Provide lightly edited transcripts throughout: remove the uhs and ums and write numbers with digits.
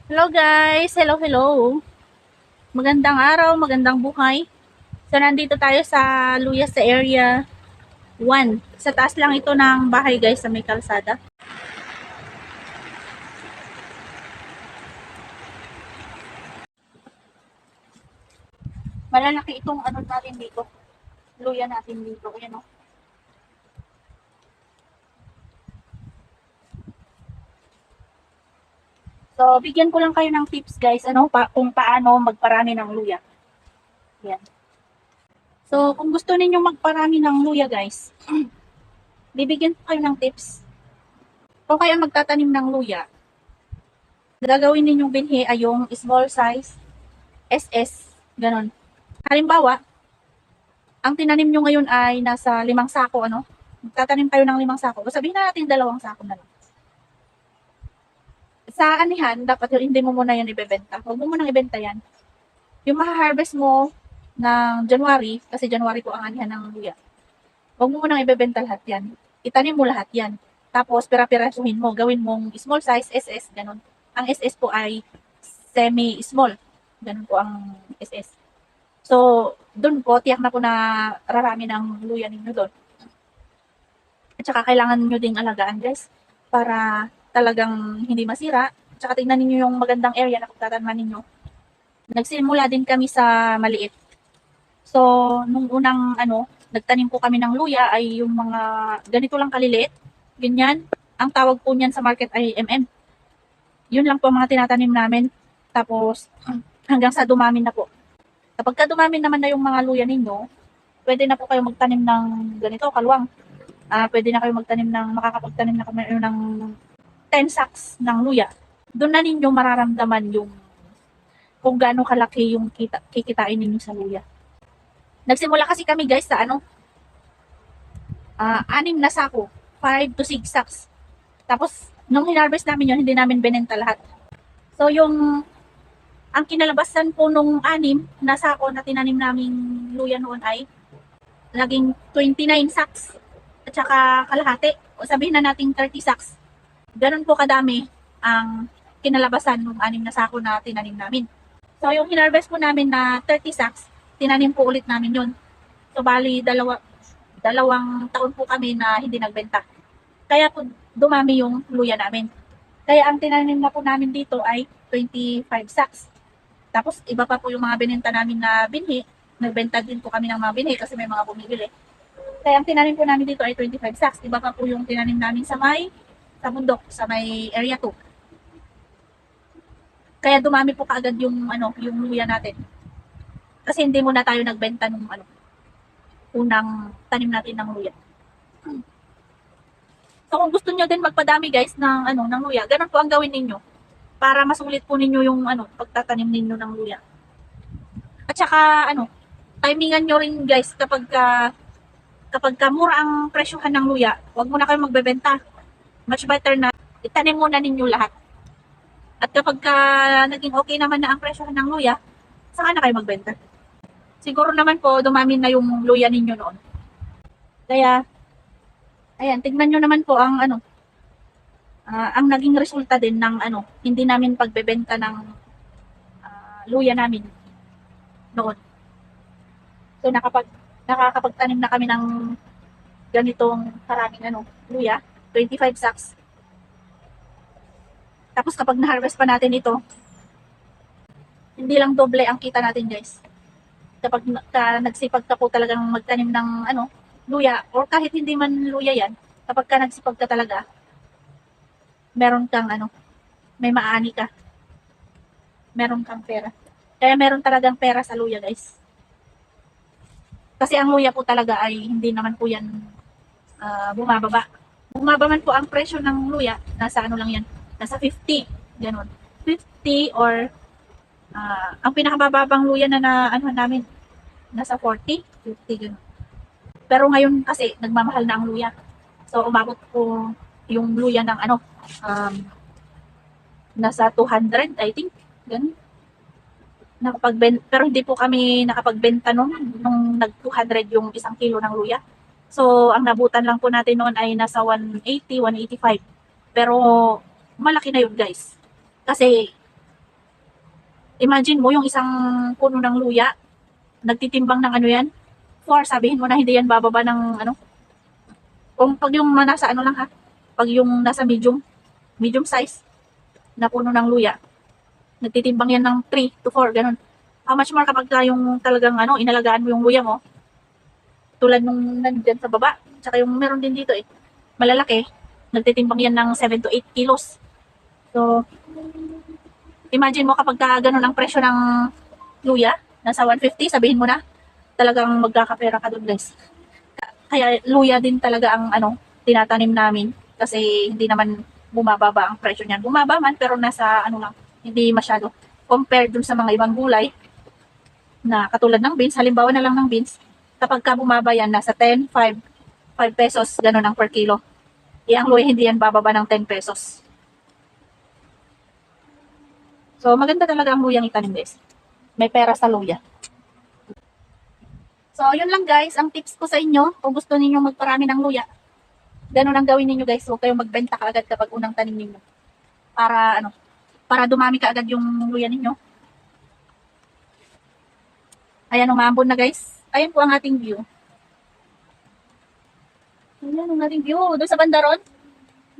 Hello guys! Hello, hello! Magandang araw, magandang buhay. So, nandito tayo sa Luya sa area 1. Sa taas lang ito ng bahay guys sa may kalsada. Malalaki itong ano natin dito. Luya natin dito. Ayan o. So, bigyan ko lang kayo ng tips guys kung paano magparami ng luya. Ayan. So, kung gusto ninyong magparami ng luya guys, bibigyan ko kayo ng tips. Kung kayo magtatanim ng luya, gagawin ninyong binhi ay yung small size, SS, ganon. Halimbawa, ang tinanim nyo ngayon ay nasa 5 sako, Magtatanim kayo ng 5 sako. O sabihin na natin 2 sako na lang. Sa anihan, dapat hindi mo muna yan ibebenta. Huwag mo munang ibenta yan. Yung maha-harvest mo ng January, kasi January po ang anihan ng luya. Huwag mo munang ibebenta lahat yan. Itanim mo lahat yan. Tapos, pira-pirasuhin mo. Gawin mong small size, SS, ganun. Ang SS po ay semi-small. Ganun po ang SS. So, doon po, tiyak na po na rarami ng luya ninyo doon. At saka kailangan nyo ding alagaan guys para talagang hindi masira. At saka tingnan niyo yung magandang area na pagtatanaman ninyo. Nagsimula din kami sa maliit. So, nung unang nagtanim po kami ng luya ay yung mga ganito lang kaliliit. Ganyan. Ang tawag po niyan sa market ay MM. Yun lang po mga tinatanim namin. Tapos, hanggang sa dumamin na po. Kapag dumamin naman na yung mga luya ninyo, pwede na po kayo magtanim ng ganito, kalwang. Pwede na kayo makakapagtanim na kayo ng 10 sacks ng luya. Doon na ninyo mararamdaman yung kung gaano kalaki yung kikitain ninyo sa luya. Nagsimula kasi kami guys sa 6 na sako, 5 to 6 sacks. Tapos, nung hinarvest namin yun, hindi namin binenta lahat. So, ang kinalabasan po nung 6 na sako na tinanim naming luya noon ay naging 29 sacks at saka kalahati. O sabihin na nating 30 sacks. Ganun po kadami ang kinalabasan ng 6 na sako na tinanim namin. So, yung hinarvest po namin na 30 sacks, tinanim po ulit namin yun. So, bali, dalawang taon po kami na hindi nagbenta. Kaya po dumami yung luya namin. Kaya ang tinanim na po namin dito ay 25 sacks. Tapos, iba pa po yung mga binenta namin na binhi. Nagbenta din po kami ng mga binhi kasi may mga bumibili. Kaya ang tinanim po namin dito ay 25 sacks. Iba pa po yung tinanim namin sa bundok, sa may area 2. Kaya dumami po kaagad yung luya natin. Kasi hindi muna tayo nagbenta nung unang tanim natin ng luya. So kung gusto niyo din magpadami guys ng luya, ganun po ang gawin ninyo para masulit po ninyo yung pagtatanim ninyo ng luya. At saka timingan nyo rin guys kapag mura ang presyohan ng luya, huwag muna kayo magbebenta. Much better na itanim muna ninyo lahat. At kapag naging okay naman na ang presyohan ng luya, saka na kayo magbenta. Siguro naman po, dumami na yung luya ninyo noon. Kaya, ayan, tignan nyo naman po ang naging resulta din ng hindi namin pagbebenta ng luya namin noon. So, nakakapagtanim na kami ng ganitong karaming luya, 25 sacks. Tapos kapag na-harvest pa natin ito, hindi lang doble ang kita natin guys. Kapag nagsipag ka po talagang magtanim ng luya, or kahit hindi man luya yan, kapag ka nagsipag ka talaga, meron kang may maani ka. Meron kang pera. Kaya meron talagang pera sa luya guys. Kasi ang luya po talaga ay hindi naman po yan bumababa. Bumaba man po ang presyo ng luya, nasa lang yan, nasa 50, ganun. 50 or ang pinakamababang luya na namin, nasa 40, 50, ganun. Pero ngayon kasi, nagmamahal na ang luya. So, umabot po yung luya ng nasa 200, I think, ganun. Pero hindi po kami nakapagbenta nung nag-200 yung 1 kilo ng luya. So, ang nabutan lang po natin noon ay nasa 180, 185. Pero, malaki na yun guys. Kasi, Imagine mo yung isang puno ng luya, nagtitimbang ng ano yan, 4, sabihin mo na hindi yan bababa ng ano, kung pag yung nasa ano lang ha, pag yung nasa medium size na puno ng luya, nagtitimbang yan ng 3 to 4, ganun. How much more kapag yung talagang ano, inalagaan mo yung luya mo, tulad nung nandyan sa baba, tsaka yung meron din dito malalaki, nagtitimbang yan ng 7 to 8 kilos. So, imagine mo kapag ganun ang presyo ng luya, nasa 150, sabihin mo na, talagang magkakapera ka doon guys. Kaya luya din talaga ang ano, tinatanim namin kasi hindi naman bumababa ang presyo niyan. Bumaba man pero nasa ano lang, hindi masyado compared dun sa mga ibang gulay na katulad ng beans, halimbawa na lang ng beans, kapag ka bumaba yan, nasa 10, 5 pesos, ganun ang per kilo. Ang luya hindi yan bababa ng 10 pesos. So maganda talaga ang luyang itanim guys. May pera sa luya. So, yun lang guys, ang tips ko sa inyo, kung gusto niyo magparami ng luya, ganun ang gawin niyo guys, huwag kayong magbenta kaagad kapag unang tanim niyo. Para ano, para dumami kaagad yung luya ninyo. Ayan, umambon na guys. Ayan po ang ating view. Ayan ang ating view. Doon sa bandaron,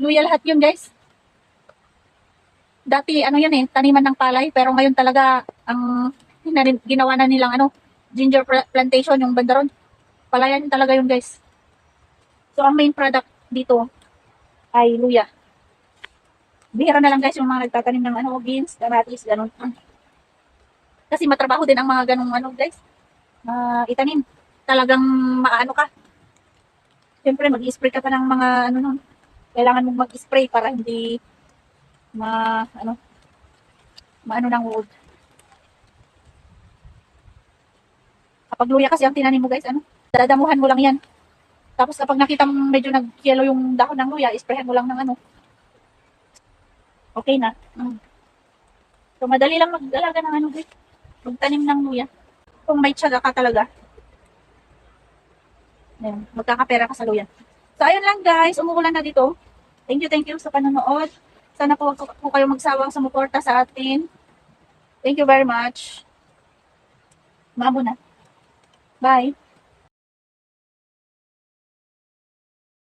luya lahat yun guys. Dati ano yan taniman ng palay, pero ngayon talaga ang ginawa na nilang ano, ginger plantation yung bandaron. Palayan talaga yun guys. So ang main product dito ay luya. Bihira na lang guys yung mga nagtatanim ng ano, beans, kamatis, ganun. Kasi matrabaho din ang mga ganung ano guys. Itanim. Talagang maano ka. Siyempre mag-spray ka pa ng mga ano nun. Kailangan mong mag-spray para hindi maano ng wood. Kapag luya kasi ang tinanim mo guys, ano, dadamuhan mo lang yan. Tapos kapag nakita mong medyo nag-yellow yung dahon ng luya, isprayan mo lang ng ano. Okay na. So madali lang mag-alaga ng ano guys. Magtanim ng luya. Kung may tiyaga ka talaga. Ayan, magkakapera ka sa luya. So ayun lang guys, umuulan na dito. Thank you sa panonood. Sana po wag po kayo magsawang sumuporta sa atin. Thank you very much. Maabo na. Bye.